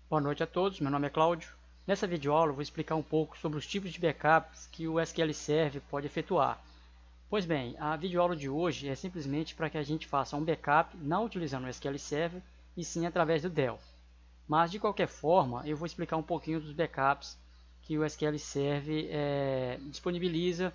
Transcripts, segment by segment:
Boa noite a todos, meu nome é Cláudio. Nessa videoaula eu vou explicar um pouco sobre os tipos de backups que o SQL Server pode efetuar. Pois bem, a videoaula de hoje é simplesmente para que a gente faça um backup não utilizando o SQL Server e sim através do Delphi. Mas de qualquer forma eu vou explicar um pouquinho dos backups que o SQL Server disponibiliza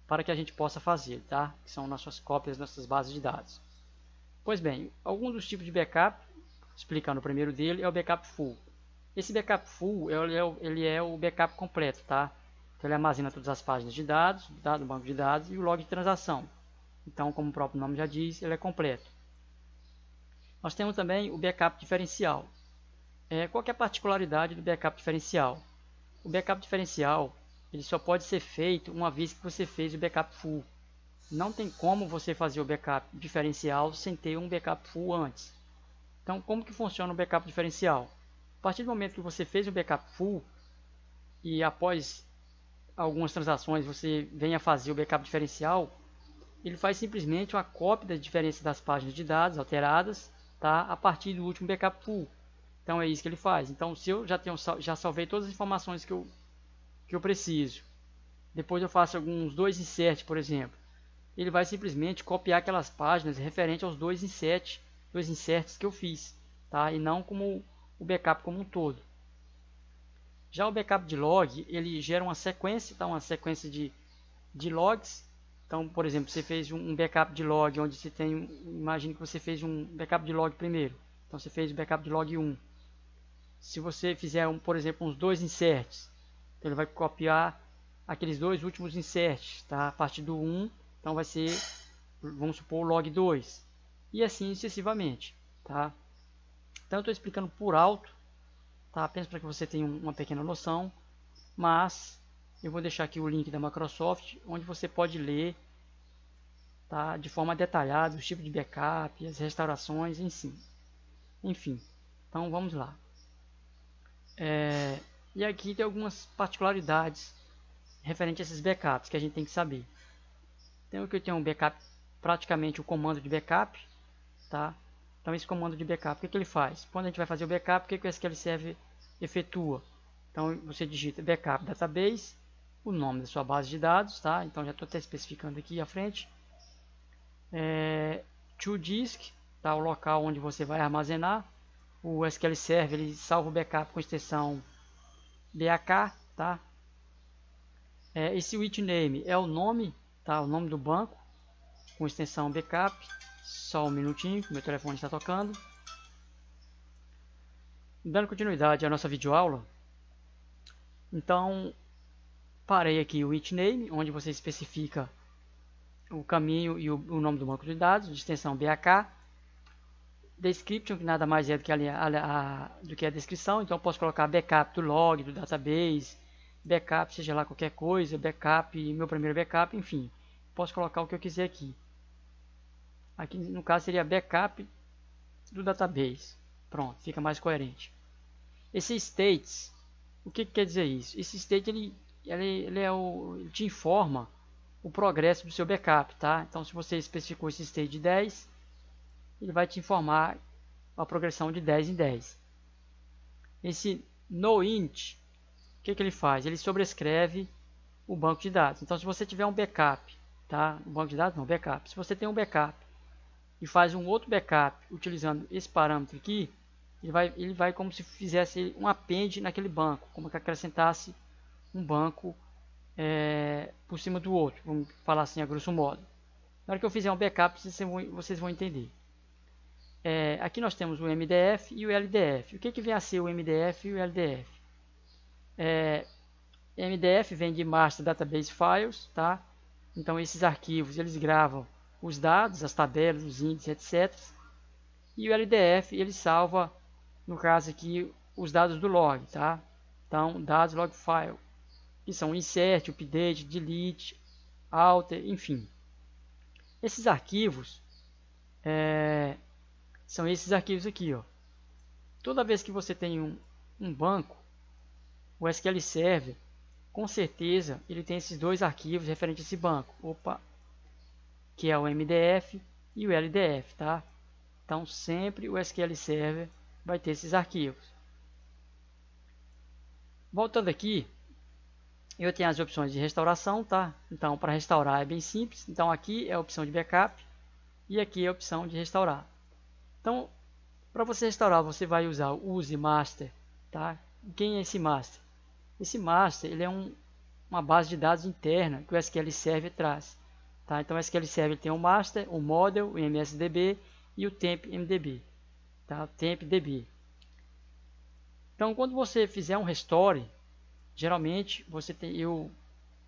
para que a gente possa fazer, tá? Que são nossas cópias, nossas bases de dados. Pois bem, alguns dos tipos de backup, explicando o primeiro dele, é o backup full. Esse backup full ele é o backup completo, tá? Então ele armazena todas as páginas de dados, do banco de dados e o log de transação. Então, como o próprio nome já diz, ele é completo. Nós temos também o backup diferencial. Qual que é a particularidade do backup diferencial? O backup diferencial ele só pode ser feito uma vez que você fez o backup full. Não tem como você fazer o backup diferencial sem ter um backup full antes. Então, como que funciona o backup diferencial? A partir do momento que você fez o backup full e após algumas transações você venha fazer o backup diferencial, ele faz simplesmente uma cópia da diferença das páginas de dados alteradas, tá, a partir do último backup full. Então é isso que ele faz. Então se eu já salvei todas as informações que eu preciso, depois eu faço alguns dois inserts, por exemplo, ele vai simplesmente copiar aquelas páginas referente aos dois inserts que eu fiz, tá? E não como o backup como um todo. Já o backup de log, ele gera uma sequência, tá? Uma sequência de logs. Então, por exemplo, você fez um backup de log onde você tem, imagine que você fez um backup de log primeiro. Então você fez o backup de log 1. Se você fizer, por exemplo, uns dois inserts, então ele vai copiar aqueles dois últimos inserts, tá? A partir do 1, então vai ser, vamos supor, o log 2. E assim sucessivamente, tá? Então eu estou explicando por alto, tá? Apenas para que você tenha uma pequena noção, mas eu vou deixar aqui o link da Microsoft, onde você pode ler, tá, de forma detalhada os tipos de backup, as restaurações, enfim. Então vamos lá. E aqui tem algumas particularidades referente a esses backups que a gente tem que saber. Então aqui eu tenho um backup, praticamente o comando de backup, tá? Então esse comando de backup, o que ele faz? Quando a gente vai fazer o backup, o que o SQL Server efetua? Então você digita backup database, o nome da sua base de dados, tá? Então já estou até especificando aqui à frente. To disk, tá? O local onde você vai armazenar. O SQL Server ele salva o backup com extensão BAK, tá? Esse with name é o nome, tá? O nome do banco com extensão backup. Só um minutinho, que meu telefone está tocando. Dando continuidade à nossa videoaula, então parei aqui o with name, onde você especifica o caminho e o nome do banco de dados, de extensão BAK. Description, que nada mais é do que a descrição, então eu posso colocar backup do log, do database, backup, seja lá qualquer coisa, backup, meu primeiro backup, enfim, posso colocar o que eu quiser aqui. Aqui no caso seria backup do database. Pronto, fica mais coerente. Esse states, o que quer dizer isso? Esse state ele te informa o progresso do seu backup, tá? Então se você especificou esse state de 10, ele vai te informar a progressão de 10 em 10. Esse noint, o que ele faz? Ele sobrescreve o banco de dados. Então se você tiver um backup, tá? Um banco de dados não, backup. Se você tem um backup e faz um outro backup utilizando esse parâmetro aqui, ele vai como se fizesse um append naquele banco, como que acrescentasse um banco por cima do outro, vamos falar assim a grosso modo. Na hora que eu fizer um backup, vocês vão entender. Aqui nós temos o MDF e o LDF. O que vem a ser o MDF e o LDF? MDF vem de Master Database Files, tá? Então esses arquivos eles gravam os dados, as tabelas, os índices, etc. E o LDF ele salva, no caso aqui, os dados do log, tá? Então dados log file, que são insert, update, delete, alter, enfim. Esses arquivos são esses arquivos aqui, ó. Toda vez que você tem um banco, o SQL Server, com certeza, ele tem esses dois arquivos referentes a esse banco. Que é o MDF e o LDF, tá? Então sempre o SQL Server vai ter esses arquivos. Voltando aqui, eu tenho as opções de restauração, tá? Então, para restaurar é bem simples. Então, aqui é a opção de backup e aqui é a opção de restaurar. Então, para você restaurar, você vai usar o use master, tá? Quem é esse master? Esse master, ele é uma base de dados interna que o SQL Server traz, tá? Então, o SQL Server tem o master, o model, o MSDB e o temp MDB, tá? Temp DB. Então, quando você fizer um restore, geralmente eu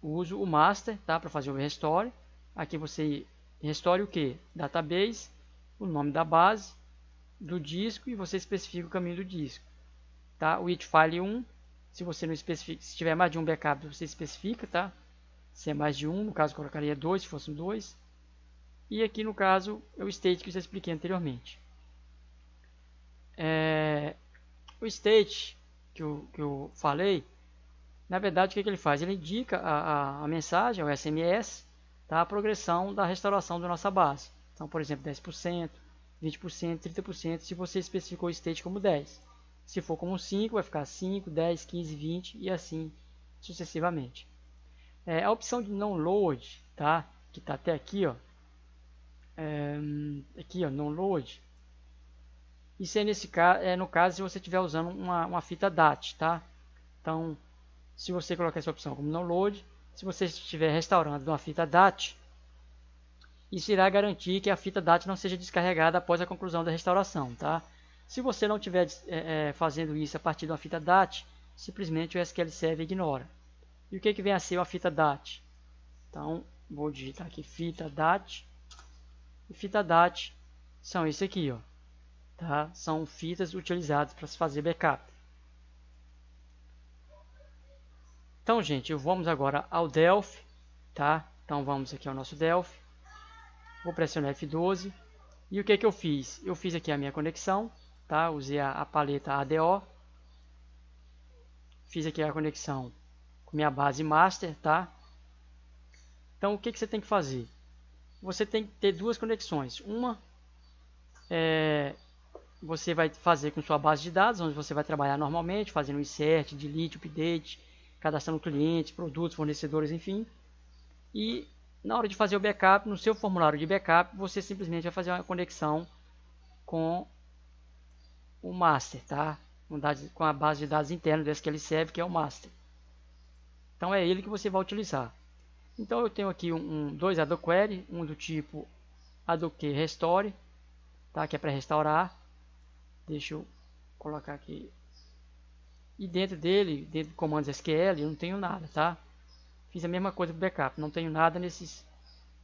uso o master, tá, para fazer o restore. Aqui você restore o que? Database, o nome da base, do disco, e você especifica o caminho do disco, tá? O it file 1, se você não especifica, se tiver mais de um backup, você especifica, tá? Se é mais de um, no caso colocaria 2, se fosse um 2. E aqui no caso é o state que eu já expliquei anteriormente. O state que eu falei, na verdade, o que ele faz? Ele indica a mensagem, o SMS, tá? A progressão da restauração da nossa base. Então, por exemplo, 10%, 20%, 30%, se você especificou o state como 10. Se for como 5, vai ficar 5, 10, 15, 20 e assim sucessivamente. A opção de não load, tá? Que está até aqui, ó. Aqui, ó, não load. Isso é no caso se você estiver usando uma fita DAT, tá? Então, se você colocar essa opção como não load, se você estiver restaurando uma fita DAT, isso irá garantir que a fita DAT não seja descarregada após a conclusão da restauração, tá? Se você não estiver fazendo isso a partir de uma fita DAT, simplesmente o SQL Server ignora. E o que vem a ser uma fita DAT? Então, vou digitar aqui fita DAT. E fita DAT são esse aqui, ó. Tá? São fitas utilizadas para se fazer backup. Então, gente, vamos agora ao Delphi, tá? Então, vamos aqui ao nosso Delphi. Vou pressionar F12. E o que eu fiz? Eu fiz aqui a minha conexão, tá? Usei a paleta ADO. Fiz aqui a conexão com minha base master, tá? Então, o que você tem que fazer? Você tem que ter duas conexões. Uma você vai fazer com sua base de dados, onde você vai trabalhar normalmente, fazendo insert, delete, update, cadastrando clientes, produtos, fornecedores, enfim. E na hora de fazer o backup, no seu formulário de backup, você simplesmente vai fazer uma conexão com o master, tá? Com a base de dados interna do SQL Server, que é o master. Então é ele que você vai utilizar. Então eu tenho aqui dois ADO Query, um do tipo ADOQ Restore, tá? Que é para restaurar. Deixa eu colocar aqui. E dentro dele, dentro de comandos SQL, eu não tenho nada, tá? Fiz a mesma coisa para o backup, não tenho nada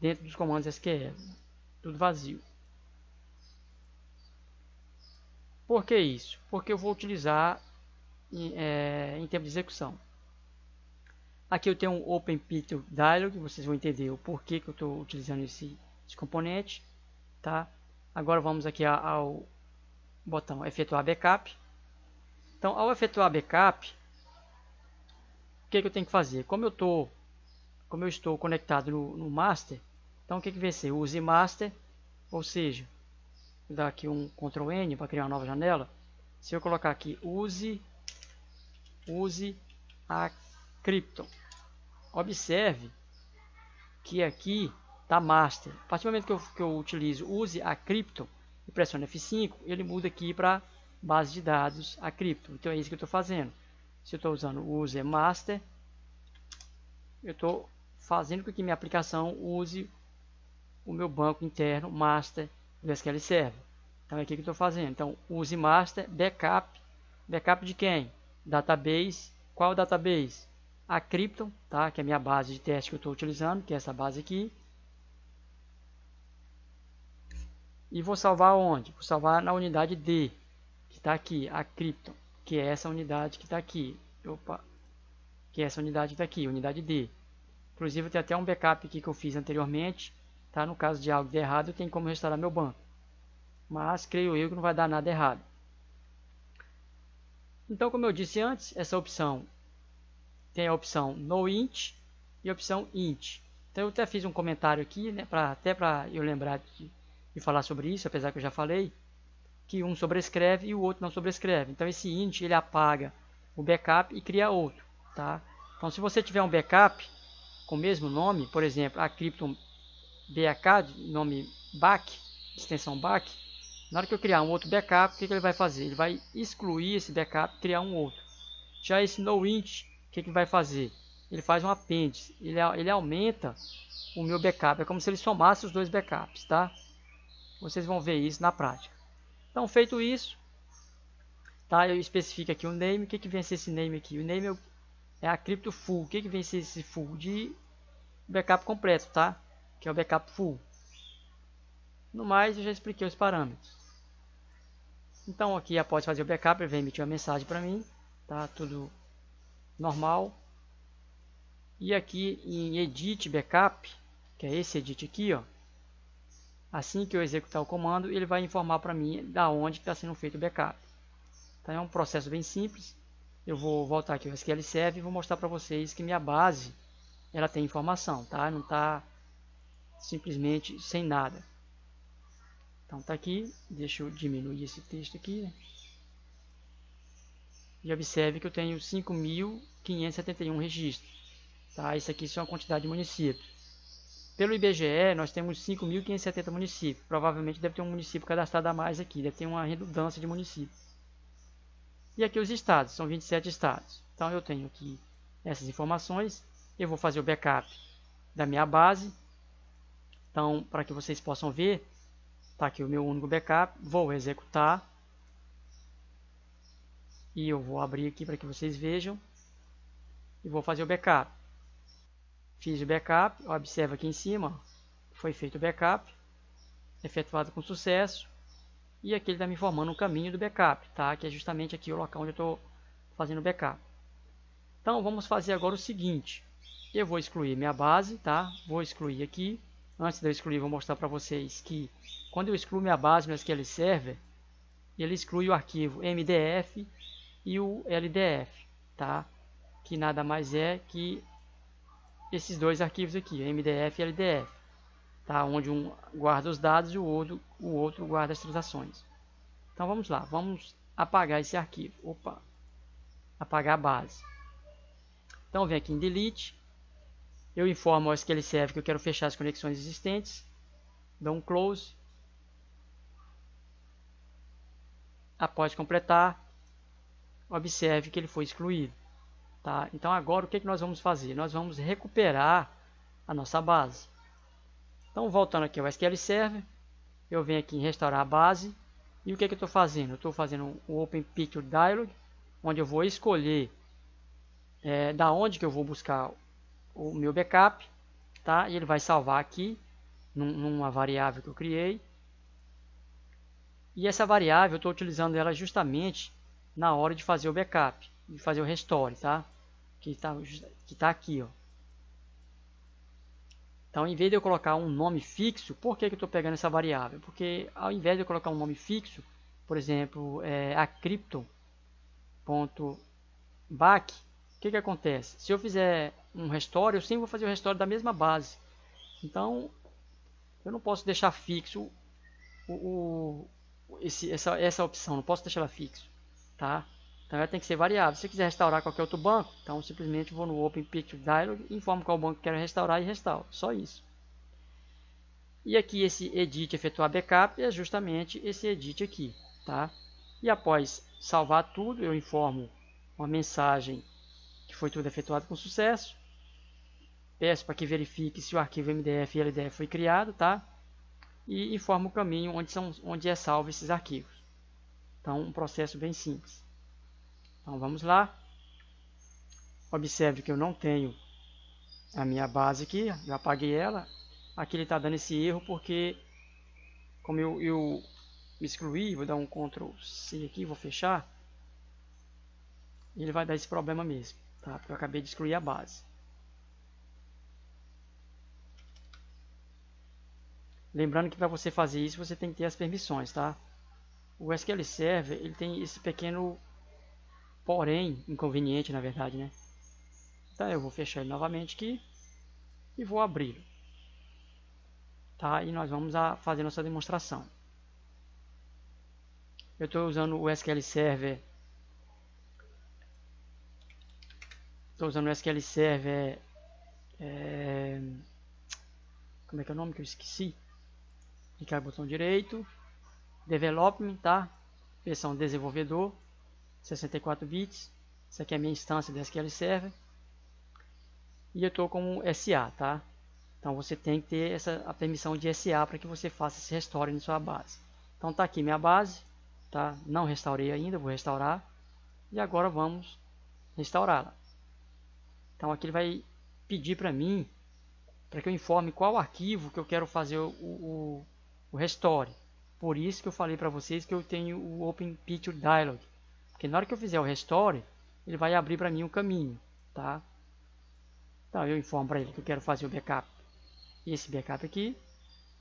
dentro dos comandos SQL. Tudo vazio. Por que isso? Porque eu vou utilizar em tempo de execução. Aqui eu tenho um Open Picture Dialog, vocês vão entender o porquê que eu estou utilizando esse componente, tá? Agora vamos aqui ao botão efetuar backup. Então, ao efetuar backup, o que eu tenho que fazer? Como eu estou conectado no master, então o que vai ser? Use master, ou seja, vou dar aqui um Ctrl N para criar uma nova janela. Se eu colocar aqui use a Krypton, observe que aqui está master. A partir do momento que eu utilizo use a Krypton e pressiono F5, ele muda aqui para base de dados a Krypton. Então é isso que eu estou fazendo. Se eu estou usando use master, eu estou fazendo com que minha aplicação use o meu banco interno master do SQL Server. Então é aqui que eu estou fazendo. Então use master backup. Backup de quem? Database. Qual database? A Krypton, tá? Que é a minha base de teste que eu estou utilizando, que é essa base aqui. E vou salvar onde? Vou salvar na unidade D, que está aqui, a Krypton, que é essa unidade que está aqui. Opa, que é essa unidade que está aqui, unidade D. Inclusive, tem até um backup aqui que eu fiz anteriormente, tá? No caso de algo de errado, eu tenho como restaurar meu banco. Mas, creio eu que não vai dar nada errado. Então, como eu disse antes, essa opção tem a opção noInt e a opção int. Então, eu até fiz um comentário aqui, né? Até para eu lembrar de falar sobre isso, apesar que eu já falei, que um sobrescreve e o outro não sobrescreve. Então esse int ele apaga o backup e cria outro, tá? Então, se você tiver um backup com o mesmo nome, por exemplo, a Krypton BAK, nome BAK, extensão BAK, na hora que eu criar um outro backup, o que ele vai fazer? Ele vai excluir esse backup e criar um outro. Já esse NoInt, o que ele vai fazer? Ele faz um apêndice, ele aumenta o meu backup, é como se ele somasse os dois backups, tá? Vocês vão ver isso na prática. Então, feito isso, tá? Eu especifico aqui o name. O que vem a ser esse name aqui? O name é a crypto full. O que vem a ser esse full? De backup completo, tá? Que é o backup full. No mais, eu já expliquei os parâmetros. Então, aqui após fazer o backup, ele vem emitir uma mensagem para mim, tá? Tudo normal. E aqui em Edit Backup, que é esse edit aqui, ó. Assim que eu executar o comando, ele vai informar para mim da onde está sendo feito o backup. Então é um processo bem simples. Eu vou voltar aqui ao SQL Server e vou mostrar para vocês que minha base ela tem informação, tá? Não está simplesmente sem nada. Então tá aqui, deixa eu diminuir esse texto aqui, né? E observe que eu tenho 5.571 registros, tá? Isso aqui são a quantidade de municípios. Pelo IBGE, nós temos 5.570 municípios. Provavelmente deve ter um município cadastrado a mais aqui, deve ter uma redundância de municípios. E aqui os estados, são 27 estados. Então eu tenho aqui essas informações. Eu vou fazer o backup da minha base. Então, para que vocês possam ver, está aqui o meu único backup. Vou executar. E eu vou abrir aqui para que vocês vejam. E vou fazer o backup. Fiz o backup. Observa aqui em cima. Foi feito o backup. Efetuado com sucesso. E aqui ele está me informando o caminho do backup, tá? Que é justamente aqui o local onde eu estou fazendo o backup. Então vamos fazer agora o seguinte. Eu vou excluir minha base, tá? Vou excluir aqui. Antes de eu excluir, vou mostrar para vocês que quando eu excluo minha base no SQL Server, ele exclui o arquivo MDF e o LDF, tá? Que nada mais é que esses dois arquivos aqui, MDF e LDF, tá? Onde um guarda os dados e o outro guarda as transações. Então vamos lá, vamos apagar esse arquivo. Opa, apagar a base. Então vem aqui em Delete. Eu informo ao SQL Server que eu quero fechar as conexões existentes. Dou um Close. Após completar, observe que ele foi excluído. Tá? Então agora o que nós vamos fazer? Nós vamos recuperar a nossa base. Então voltando aqui ao SQL Server, eu venho aqui em restaurar a base. E o que eu estou fazendo? Eu estou fazendo o Open Picture Dialog, onde eu vou escolher da onde que eu vou buscar o meu backup, tá? E ele vai salvar aqui numa variável que eu criei. E essa variável eu estou utilizando ela justamente na hora de fazer o backup, de fazer o restore, tá? Que está aqui, ó. Então, em vez de eu colocar um nome fixo, por que eu estou pegando essa variável? Porque ao invés de eu colocar um nome fixo, por exemplo, a crypto.back, o que acontece? Se eu fizer um restore, eu sempre vou fazer o restore da mesma base. Então, eu não posso deixar fixo essa opção, não posso deixar ela fixo, tá? Então ela tem que ser variável. Se eu quiser restaurar qualquer outro banco, então simplesmente vou no Open Picture Dialog, informo qual banco que quero restaurar e restauro. Só isso. E aqui esse edit efetuar backup é justamente esse edit aqui, tá? E após salvar tudo, eu informo uma mensagem que foi tudo efetuado com sucesso. Peço para que verifique se o arquivo MDF e LDF foi criado, tá? E informo o caminho onde é salvo esses arquivos. Então, um processo bem simples. Então, vamos lá. Observe que eu não tenho a minha base aqui, eu apaguei ela. Aqui ele está dando esse erro porque, como eu excluí, vou dar um Ctrl C aqui, vou fechar. Ele vai dar esse problema mesmo, tá? Porque eu acabei de excluir a base. Lembrando que para você fazer isso, você tem que ter as permissões, tá? O SQL Server, ele tem esse pequeno porém inconveniente, na verdade, né? Então eu vou fechar ele novamente aqui e vou abri-lo, tá? E nós vamos fazer nossa demonstração. Eu estou usando o SQL Server estou usando o SQL Server, como é que é o nome que eu esqueci? Clicar no botão direito, Development, tá? Versão desenvolvedor, 64 bits. Essa aqui é a minha instância do SQL Server. E eu estou com SA, tá? Então você tem que ter a permissão de SA para que você faça esse restore na sua base. Então tá aqui minha base, tá? Não restaurei ainda, vou restaurar. E agora vamos restaurá-la. Então aqui ele vai pedir para mim, para que eu informe qual arquivo que eu quero fazer o restore. Por isso que eu falei para vocês que eu tenho o Open Picture Dialog. Porque na hora que eu fizer o restore, ele vai abrir para mim um caminho, tá? Então eu informo para ele que eu quero fazer o backup. E esse backup aqui,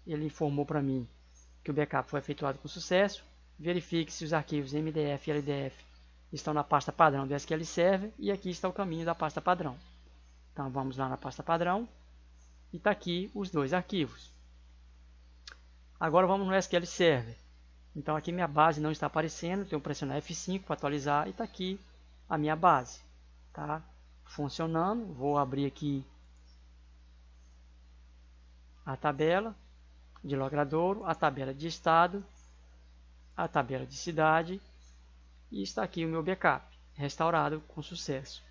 ele informou para mim que o backup foi efetuado com sucesso. Verifique se os arquivos MDF e LDF estão na pasta padrão do SQL Server. E aqui está o caminho da pasta padrão. Então vamos lá na pasta padrão. E está aqui os dois arquivos. Agora vamos no SQL Server. Então aqui minha base não está aparecendo. Tenho que pressionar F5 para atualizar. E está aqui a minha base. Tá? Funcionando. Vou abrir aqui a tabela de logradouro, a tabela de estado, a tabela de cidade. E está aqui o meu backup, restaurado com sucesso.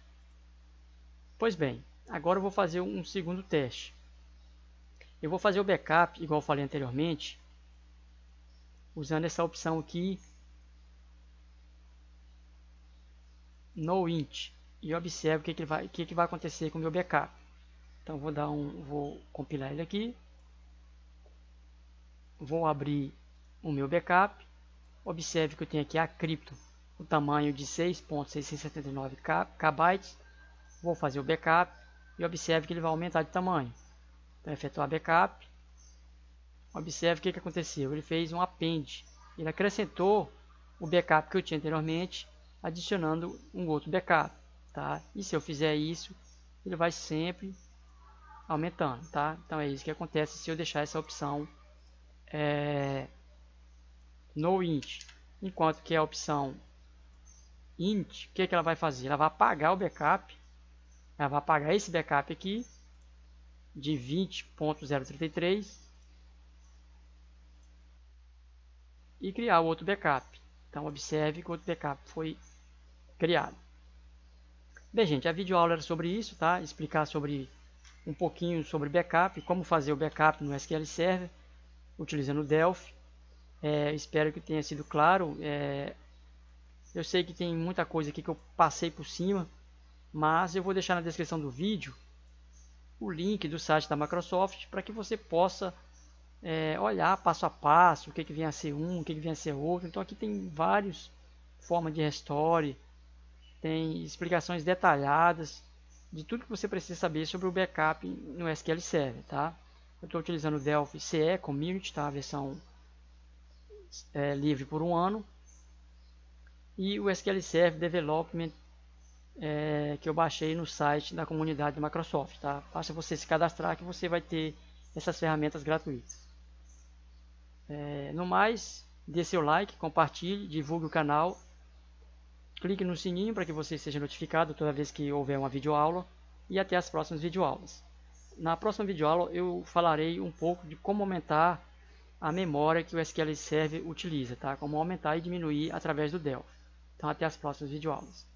Pois bem, agora eu vou fazer um segundo teste. Eu vou fazer o backup, igual eu falei anteriormente, usando essa opção aqui, no int. E observe o que vai acontecer com o meu backup. Então vou compilar ele aqui. Vou abrir o meu backup. Observe que eu tenho aqui a cripto, o tamanho de 6.679 KB. Vou fazer o backup e observe que ele vai aumentar de tamanho. Então, efetuar backup. Observe o que aconteceu. Ele fez um append. Ele acrescentou o backup que eu tinha anteriormente, adicionando um outro backup. Tá? E se eu fizer isso, ele vai sempre aumentando. Tá? Então é isso que acontece se eu deixar essa opção no int. Enquanto que a opção int, o que ela vai fazer? Ela vai apagar o backup. Ela vai apagar esse backup aqui de 20.033 e criar o outro backup. Então observe que o outro backup foi criado. Bem, gente, a videoaula era sobre isso, tá? Explicar um pouquinho sobre backup, como fazer o backup no SQL Server utilizando o Delphi. Espero que tenha sido claro. Eu sei que tem muita coisa aqui que eu passei por cima, mas eu vou deixar na descrição do vídeo o link do site da Microsoft para que você possa olhar passo a passo o que vem a ser um, o que vem a ser outro. Então aqui tem várias formas de restore, tem explicações detalhadas de tudo que você precisa saber sobre o backup no SQL Server, tá? Eu estou utilizando o Delphi CE Community, tá? A versão livre por 1 ano, e o SQL Server Development que eu baixei no site da comunidade da Microsoft, tá? Basta você se cadastrar que você vai ter essas ferramentas gratuitas. No mais, dê seu like, compartilhe, divulgue o canal, clique no sininho para que você seja notificado toda vez que houver uma videoaula, e até as próximas videoaulas. Na próxima videoaula eu falarei um pouco de como aumentar a memória que o SQL Server utiliza, tá? Como aumentar e diminuir através do Delphi. Então até as próximas videoaulas.